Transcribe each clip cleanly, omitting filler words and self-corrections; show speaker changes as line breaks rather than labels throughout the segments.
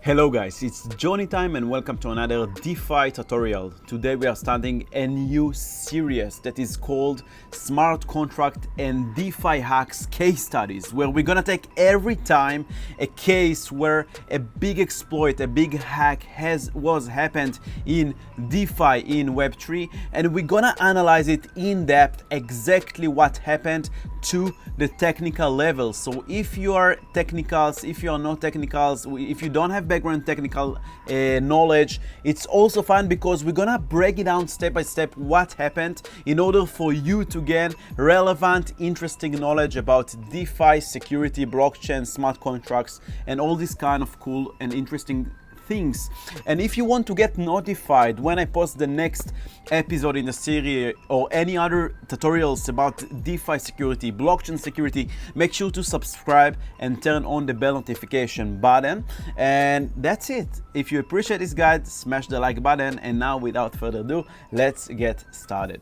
Hello guys, it's Johnny time and welcome to another DeFi tutorial. Today we are starting a new series that is called Smart Contract and DeFi Hacks Case Studies, where we're gonna take every time a case where a big exploit, a big hack was happened in DeFi, in Web3, and we're gonna analyze it in depth, exactly what happened to the technical level. So if you are technicals, if you are not technicals, if you don't have background technical knowledge, it's also fun because we're gonna break it down step by step what happened in order for you to gain relevant, interesting knowledge about DeFi, security, blockchain, smart contracts, and all these kind of cool and interesting things. And if you want to get notified when I post the next episode in the series or any other tutorials about DeFi security, blockchain security, make sure to subscribe and turn on the bell notification button. And that's it. If you appreciate this guide, smash the like button. And now without further ado, let's get started.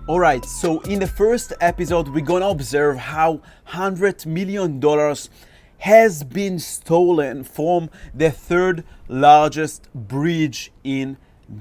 Alright, so in the first episode, we're gonna observe how $100 million has been stolen from the third largest bridge in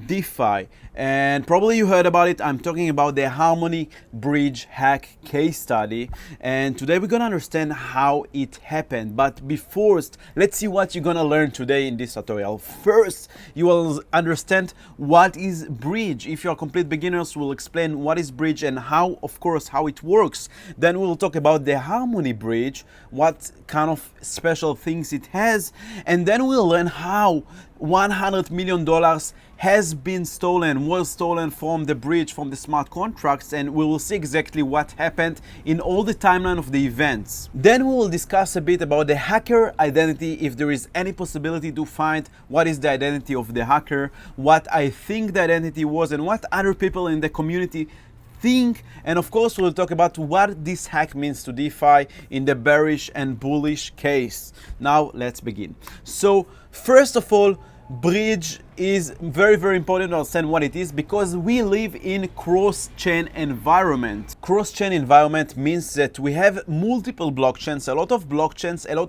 DeFi. And probably you heard about it. I'm talking about the Harmony Bridge hack case study. And today we're gonna understand how it happened. But before, let's see what you're gonna learn today in this tutorial. First, you will understand what is bridge. If you're complete beginners, we'll explain what is bridge and how, of course, how it works. Then we'll talk about the Harmony Bridge, what kind of special things it has. And then we'll learn how $100 million has been stolen, was stolen from the bridge, from the smart contracts, and we will see exactly what happened in all the timeline of the events. Then we will discuss a bit about the hacker identity, if there is any possibility to find what is the identity of the hacker, what I think the identity was, and what other people in the community think. And of course we'll talk about what this hack means to DeFi in the bearish and bullish case. Now let's begin. So first of all, bridge is very important to understand what it is, because we live in cross-chain environment. Cross-chain environment means that we have multiple blockchains, a lot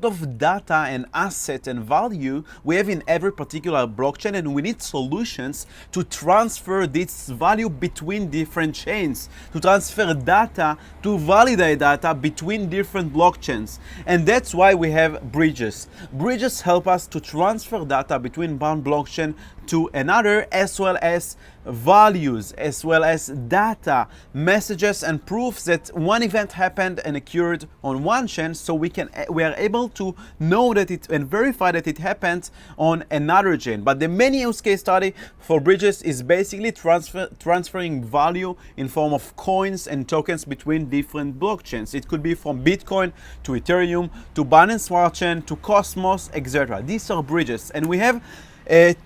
of data and asset and value we have in every particular blockchain, and we need solutions to transfer this value between different chains, to transfer data, to validate data between different blockchains. And that's why we have bridges. Bridges help us to transfer data between one blockchain to another, as well as values, as well as data, messages, and proofs that one event happened and occurred on one chain, so we are able to know that it and verify that it happened on another chain. But the main use case study for bridges is basically transferring value in form of coins and tokens between different blockchains. It could be from Bitcoin to Ethereum to Binance Smart Chain to Cosmos, etc. These are bridges, and we have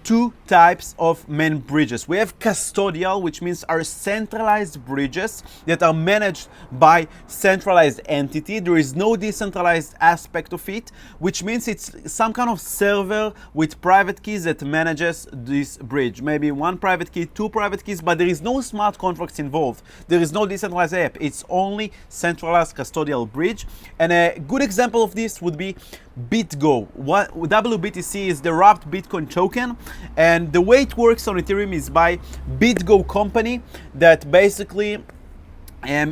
two types of main bridges. We have custodial, which means are centralized bridges that are managed by centralized entity. There is no decentralized aspect of it, which means it's some kind of server with private keys that manages this bridge. Maybe one private key, two private keys, but there is no smart contracts involved. There is no decentralized app. It's only centralized custodial bridge. And a good example of this would be BitGo. WBTC is the wrapped Bitcoin token, and the way it works on Ethereum is by BitGo company that basically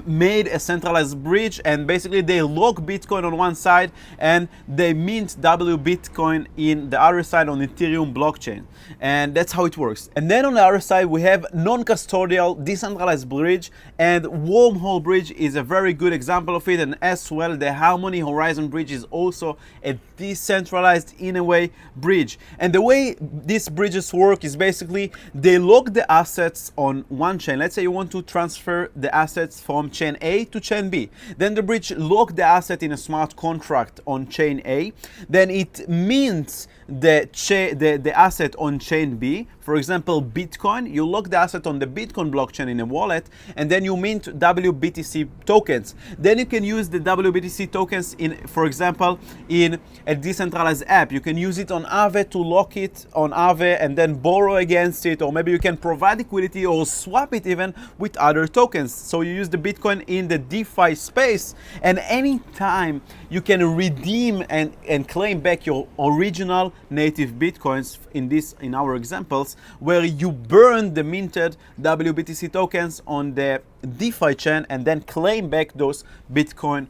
made a centralized bridge, and basically they lock Bitcoin on one side and they mint Bitcoin in the other side on Ethereum blockchain. And that's how it works. And then on the other side we have non-custodial decentralized bridge, and Wormhole Bridge is a very good example of it. And as well, the Harmony Horizon Bridge is also a decentralized, in a way, bridge. And the way these bridges work is basically they lock the assets on one chain. Let's say you want to transfer the assets from chain A to chain B. Then the bridge lock the asset in a smart contract on chain A. Then it mints the asset on chain B. For example, Bitcoin, you lock the asset on the Bitcoin blockchain in a wallet, and then you mint WBTC tokens. Then you can use the WBTC tokens in, for example, in a decentralized app. You can use it on Aave to lock it on Aave and then borrow against it, or maybe you can provide liquidity or swap it even with other tokens. So you use the Bitcoin in the DeFi space, and anytime you can redeem and claim back your original native Bitcoins in our examples, where you burn the minted WBTC tokens on the DeFi chain and then claim back those Bitcoin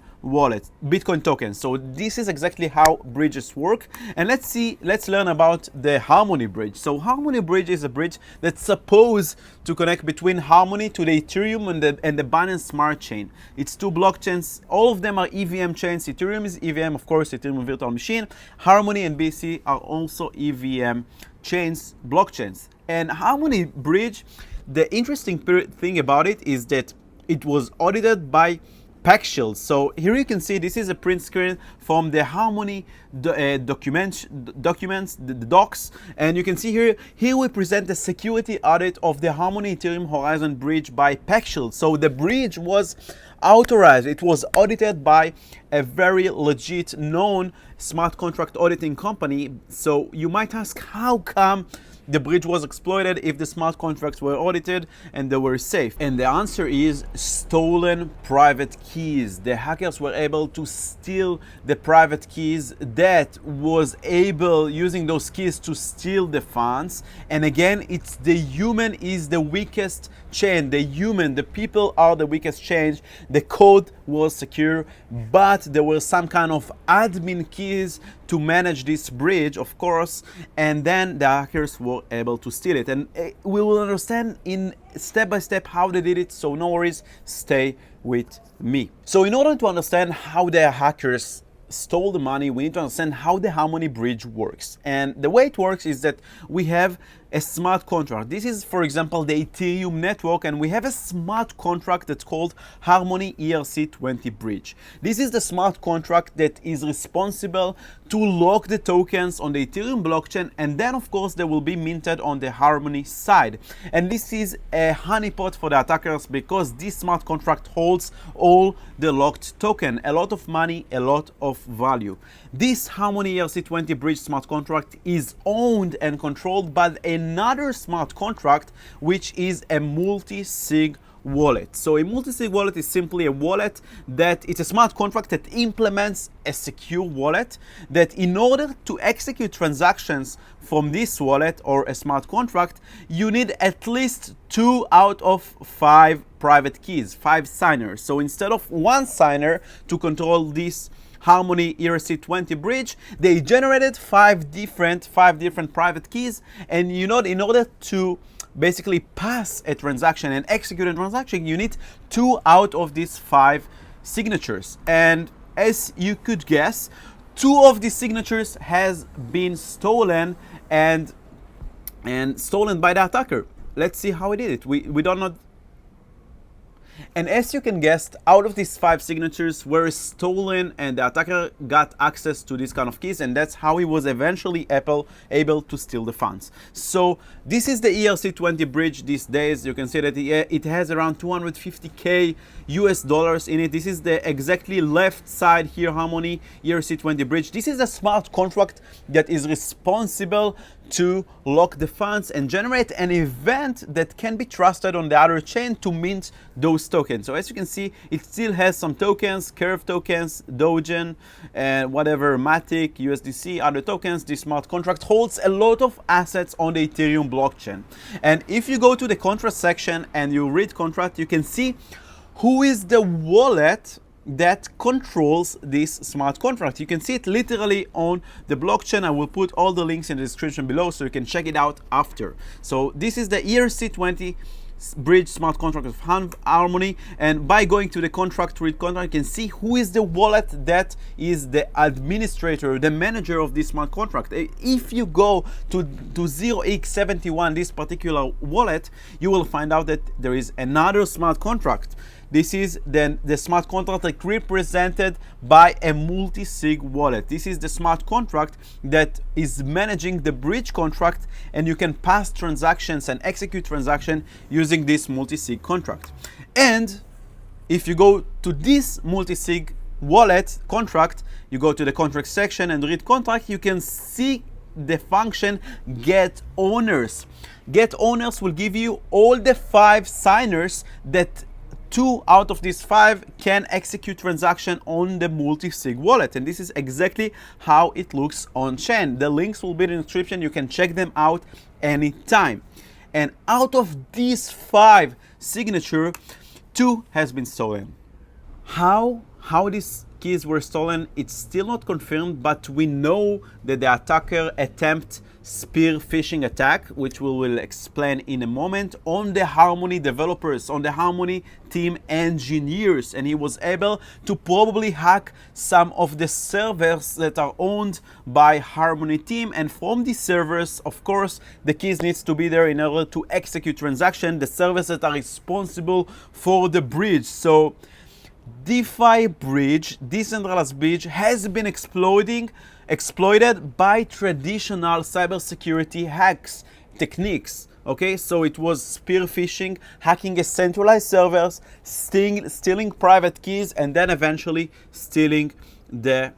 tokens. So this is exactly how bridges work. And let's learn about the Harmony bridge. So Harmony bridge is a bridge that's supposed to connect between Harmony to the Ethereum and the Binance Smart Chain. It's two blockchains. All of them are EVM chains. Ethereum is EVM, of course, Ethereum Virtual Machine. Harmony and BC are also EVM chains, blockchains. And Harmony bridge, the interesting thing about it is that it was audited by PackShield. So here you can see this is a print screen from the Harmony documents, the docs, and you can see here we present the security audit of the Harmony Ethereum Horizon bridge by PackShield. So the bridge was authorized, it was audited by a very legit known smart contract auditing company. So you might ask, how come the bridge was exploited if the smart contracts were audited and they were safe? And the answer is stolen private keys. The hackers were able to steal the private keys that was able, using those keys, to steal the funds. And again, it's the human is the weakest chain. The people are the weakest chain. The code was secure, but there were some kind of admin keys to manage this bridge, of course, and then the hackers were able to steal it. And we will understand in step by step how they did it, so no worries, stay with me. So in order to understand how the hackers stole the money, we need to understand how the Harmony bridge works. And the way it works is that we have a smart contract. This is, for example, the Ethereum network, and we have a smart contract that's called Harmony ERC20 bridge. This is the smart contract that is responsible to lock the tokens on the Ethereum blockchain, and then of course they will be minted on the Harmony side. And this is a honeypot for the attackers because this smart contract holds all the locked token, a lot of money, a lot of value. This Harmony ERC20 bridge smart contract is owned and controlled by another smart contract, which is a MultiSig wallet. So a MultiSig wallet is simply a wallet that it's a smart contract that implements a secure wallet that in order to execute transactions from this wallet or a smart contract, you need at least 2 out of 5 private keys, 5 signers. So instead of 1 signer to control this Harmony ERC20 bridge, they generated 5 different private keys. And in order to basically pass a transaction and execute a transaction, you need 2 out of these 5 signatures. And as you could guess, 2 of these signatures has been stolen and stolen by the attacker. Let's see how he did it. We don't know. And as you can guess, out of these 5 signatures were stolen, and the attacker got access to these kind of keys, and that's how he was eventually able to steal the funds. So this is the ERC20 bridge these days. You can see that it has around 250k US dollars in it. This is the exactly left side here, Harmony ERC20 bridge. This is a smart contract that is responsible to lock the funds and generate an event that can be trusted on the other chain to mint those tokens. So as you can see, it still has some tokens, Curve tokens, Dogen, and whatever, Matic, USDC, other tokens. This smart contract holds a lot of assets on the Ethereum blockchain. And if you go to the contract section and you read contract, you can see who is the wallet that controls this smart contract. You can see it literally on the blockchain. I will put all the links in the description below so you can check it out after. So this is the ERC20 bridge smart contract of Harmony, and by going to the contract, read contract, you can see who is the wallet that is the administrator, the manager of this smart contract. If you go to 0x71, this particular wallet, you will find out that there is another smart contract. This is then the smart contract like represented by a MultiSig wallet. This is the smart contract that is managing the bridge contract, and you can pass transactions and execute transactions using this MultiSig contract. And if you go to this MultiSig wallet contract, you go to the contract section and read contract, you can see the function get owners. Get owners will give you all the 5 signers that 2 out of these 5 can execute transaction on the MultiSig wallet, and this is exactly how it looks on chain. The links will be in the description. You can check them out anytime. And out of these 5 signature, 2 has been stolen. How these keys were stolen, it's still not confirmed, but we know that the attacker attempted spear-phishing attack, which we will explain in a moment, on the Harmony developers, on the Harmony team engineers, and he was able to probably hack some of the servers that are owned by Harmony team. And from these servers, of course, the keys needs to be there in order to execute transaction, the servers that are responsible for the bridge. So DeFi bridge, decentralized bridge, has been exploited by traditional cybersecurity hacks techniques. Okay, so it was spear phishing, hacking a centralized servers, stealing private keys, and then eventually stealing the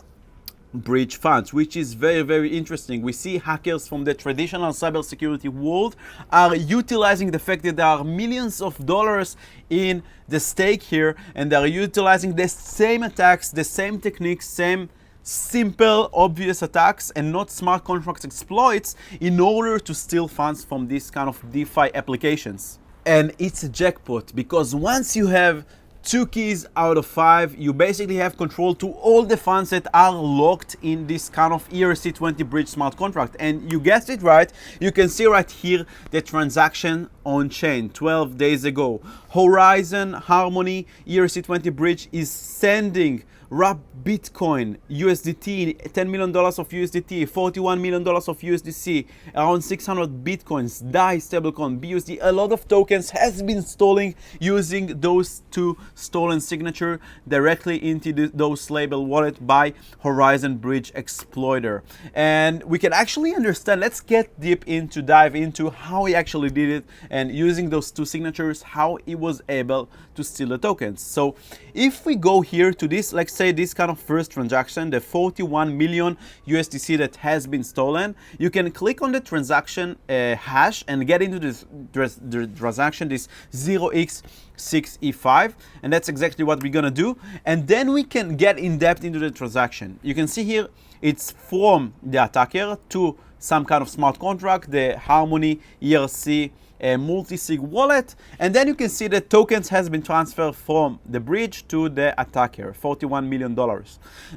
bridge funds, which is very, very interesting. We see hackers from the traditional cybersecurity world are utilizing the fact that there are millions of dollars in the stake here, and they are utilizing the same attacks, the same techniques, same simple, obvious attacks, and not smart contract exploits in order to steal funds from these kind of DeFi applications. And it's a jackpot, because once you have 2 keys out of 5, you basically have control to all the funds that are locked in this kind of ERC20 bridge smart contract. And you guessed it right, you can see right here the transaction on chain 12 days ago. Horizon Harmony ERC20 bridge is sending wrap Bitcoin, USDT, $10 million of USDT, $41 million of USDC, around 600 Bitcoins, DAI stablecoin, BUSD. A lot of tokens has been stolen using those 2 stolen signature directly into those label wallet by Horizon Bridge exploiter. And we can actually understand, let's get dive into how he actually did it, and using those 2 signatures, how he was able to steal the tokens. So if we go here to this, like say this kind of first transaction, the 41 million USDC that has been stolen, you can click on the transaction hash and get into this the transaction, this 0x6E5, and that's exactly what we're gonna do. And then we can get in depth into the transaction. You can see here it's from the attacker to some kind of smart contract, the Harmony ERC MultiSig wallet, and then you can see that tokens has been transferred from the bridge to the attacker, $41 million.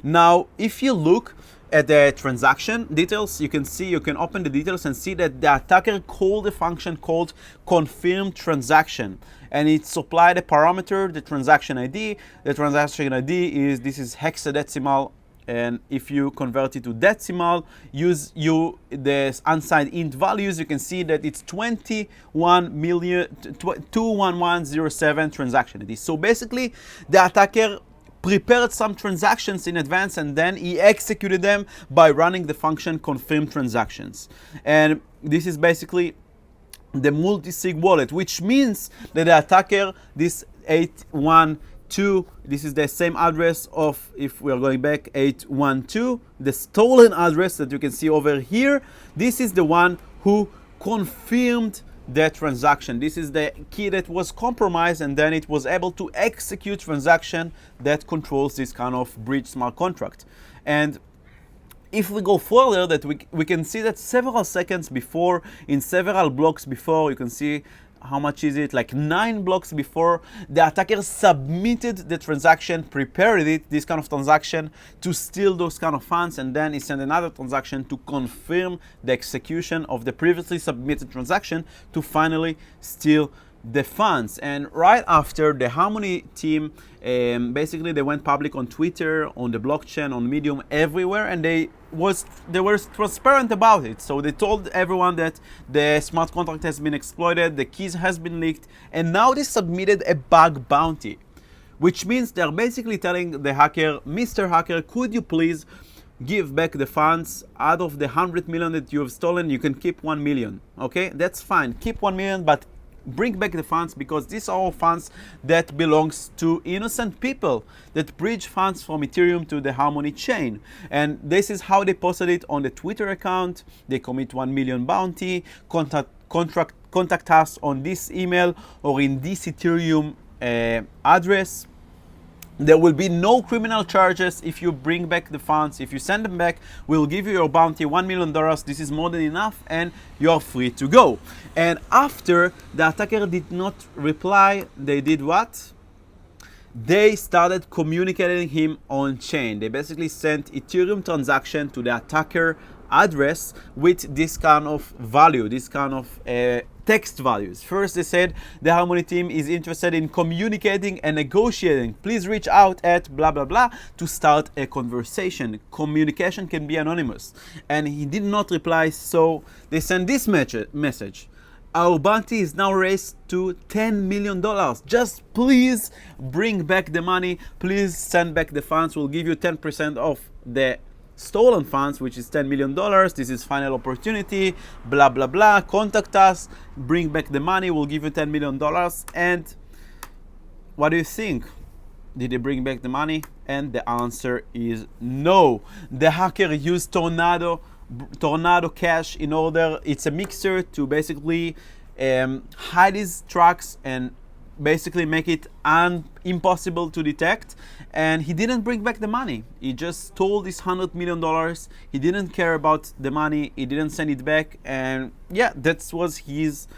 Now, if you look at the transaction details, you can open the details and see that the attacker called a function called confirm transaction, and it supplied a parameter, the transaction ID. The transaction ID is hexadecimal, and if you convert it to decimal, use the unsigned int values, you can see that it's 21107 transaction ID. So basically, the attacker prepared some transactions in advance, and then he executed them by running the function confirm transactions. And this is basically the MultiSig wallet, which means that the attacker, this 812, this is the same address of, if we are going back, 812, the stolen address that you can see over here. This is the one who confirmed the transaction. This is the key that was compromised, and then it was able to execute transaction that controls this kind of bridge smart contract. And if we go further, that we can see that several seconds before, in several blocks before, you can see how much is it, like 9 blocks before, the attacker submitted the transaction, prepared this kind of transaction to steal those kind of funds, and then he sent another transaction to confirm the execution of the previously submitted transaction to finally steal the funds. And right after, the Harmony team basically they went public on Twitter, on the blockchain, on Medium, everywhere, and they were transparent about it. So they told everyone that the smart contract has been exploited, the keys has been leaked, and now they submitted a bug bounty, which means they're basically telling the hacker, Mr. Hacker, could you please give back the funds? Out of the 100 million that you have stolen, you can keep 1 million. Okay, that's fine, keep 1 million, but bring back the funds, because these are all funds that belongs to innocent people that bridge funds from Ethereum to the Harmony chain. And this is how they posted it on the Twitter account. They commit 1 million bounty, contact us on this email or in this Ethereum address. There will be no criminal charges if you bring back the funds. If you send them back, we'll give you your bounty, $1 million. This is more than enough, and you're free to go. And after the attacker did not reply, they did what? They started communicating him on chain. They basically sent Ethereum transaction to the attacker address with this kind of value, this kind of text values. First, they said the Harmony team is interested in communicating and negotiating. Please reach out at blah blah blah to start a conversation. Communication can be anonymous, and he did not reply, so they sent this message. Our bounty is now raised to $10 million. Just please bring back the money. Please send back the funds. We'll give you 10% of the stolen funds, which is $10 million. This is final opportunity, blah blah blah. Contact us, bring back the money, we'll give you $10 million. And what do you think? Did they bring back the money? And the answer is no. The hacker used Tornado Cash in order, it's a mixer to basically hide his tracks and basically make it impossible to detect. And he didn't bring back the money. He just stole this $100 million. He didn't care about the money. He didn't send it back. And yeah, that was his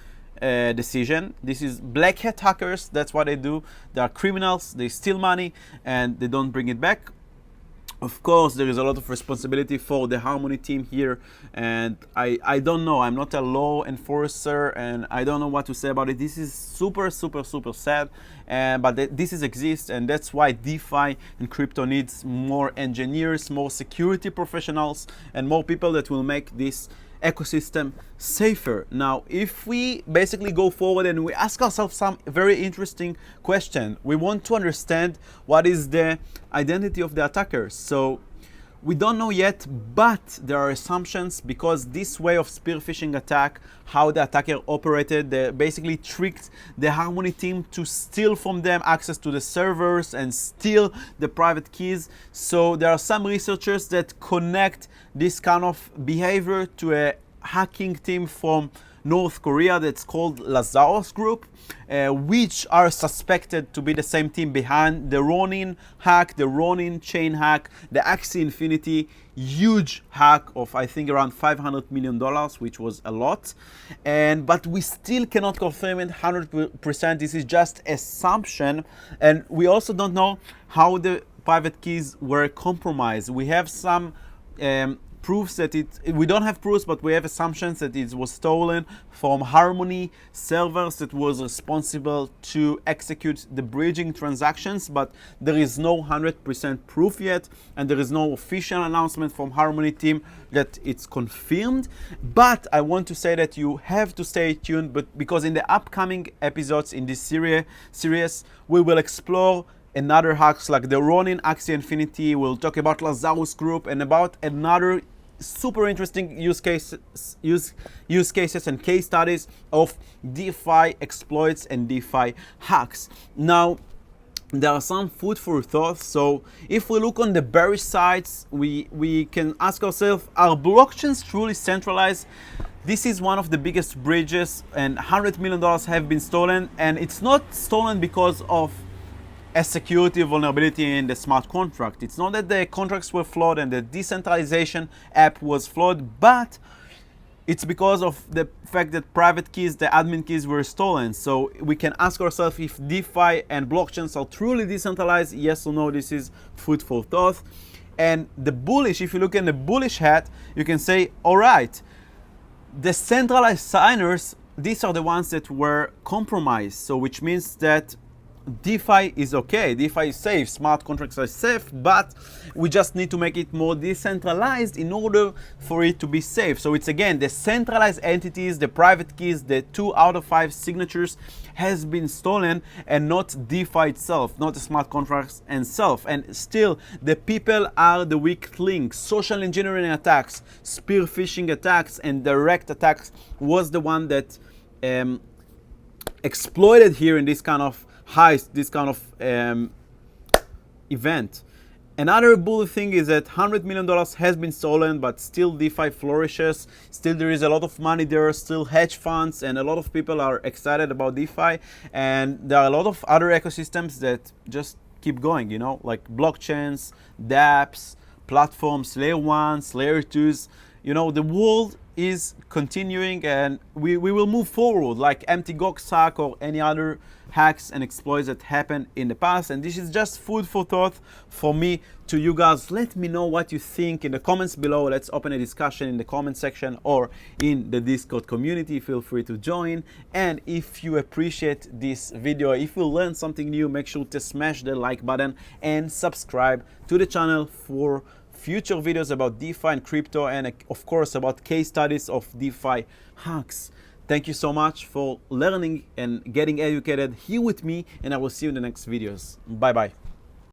decision. This is black hat hackers. That's what they do. They are criminals. They steal money and they don't bring it back. Of course, there is a lot of responsibility for the Harmony team here, and I don't know. I'm not a law enforcer, and I don't know what to say about it. This is super sad, but this exists, and that's why DeFi and crypto needs more engineers, more security professionals, and more people that will make this ecosystem safer. Now, if we basically go forward and we ask ourselves some very interesting question, we want to understand what is the identity of the attackers. So we don't know yet, but there are assumptions, because this way of spear-phishing attack, how the attacker operated, they basically tricked the Harmony team to steal from them access to the servers and steal the private keys. So there are some researchers that connect this kind of behavior to a hacking team from North Korea that's called Lazarus Group, which are suspected to be the same team behind the Ronin hack, the Ronin chain hack, the Axie Infinity huge hack of I think around $500 million, which was a lot. But we still cannot confirm it 100%. This is just assumption, and we also don't know how the private keys were compromised. We have some proofs that we don't have proofs, but we have assumptions that it was stolen from Harmony servers that was responsible to execute the bridging transactions, but there is no 100% proof yet, and there is no official announcement from Harmony team that it's confirmed. But I want to say that you have to stay tuned, because in the upcoming episodes in this series we will explore another hacks like the Ronin Axie Infinity. We'll talk about Lazarus Group and about another super interesting use cases and case studies of DeFi exploits and DeFi hacks. Now, there are some food for thought. So if we look on the bearish sides, we can ask ourselves, are blockchains truly centralized? This is one of the biggest bridges, and $100 million have been stolen, and it's not stolen because of a security vulnerability in the smart contract. It's not that the contracts were flawed and the decentralization app was flawed, but it's because of the fact that private keys, the admin keys, were stolen. So we can ask ourselves if DeFi and blockchains are truly decentralized, yes or no. This is food for thought. And the bullish, if you look in the bullish hat, you can say, all right, the centralized signers, these are the ones that were compromised. So which means that DeFi is okay, DeFi is safe, smart contracts are safe, but we just need to make it more decentralized in order for it to be safe. So it's again the centralized entities, the private keys, the 2 out of 5 signatures has been stolen, and not DeFi itself, not the smart contracts and self. And still the people are the weak link. Social engineering attacks, spear phishing attacks, and direct attacks was the one that exploited here in this kind of heist, this kind of event. Another bully thing is that $100 million has been stolen, but still DeFi flourishes. Still there is a lot of money there, still hedge funds, and a lot of people are excited about DeFi. And there are a lot of other ecosystems that just keep going, you know, like blockchains, dApps, platforms, layer ones, layer twos. You know, the world is continuing, and we will move forward like empty Gox hack or any other hacks and exploits that happened in the past. And this is just food for thought for me to you guys. Let me know what you think in the comments below. Let's open a discussion in the comment section or in the Discord community. Feel free to join. And if you appreciate this video, if you learned something new, make sure to smash the like button and subscribe to the channel for future videos about DeFi and crypto, and of course about case studies of DeFi hacks. Thank you so much for learning and getting educated here with me, and I will see you in the next videos. Bye bye.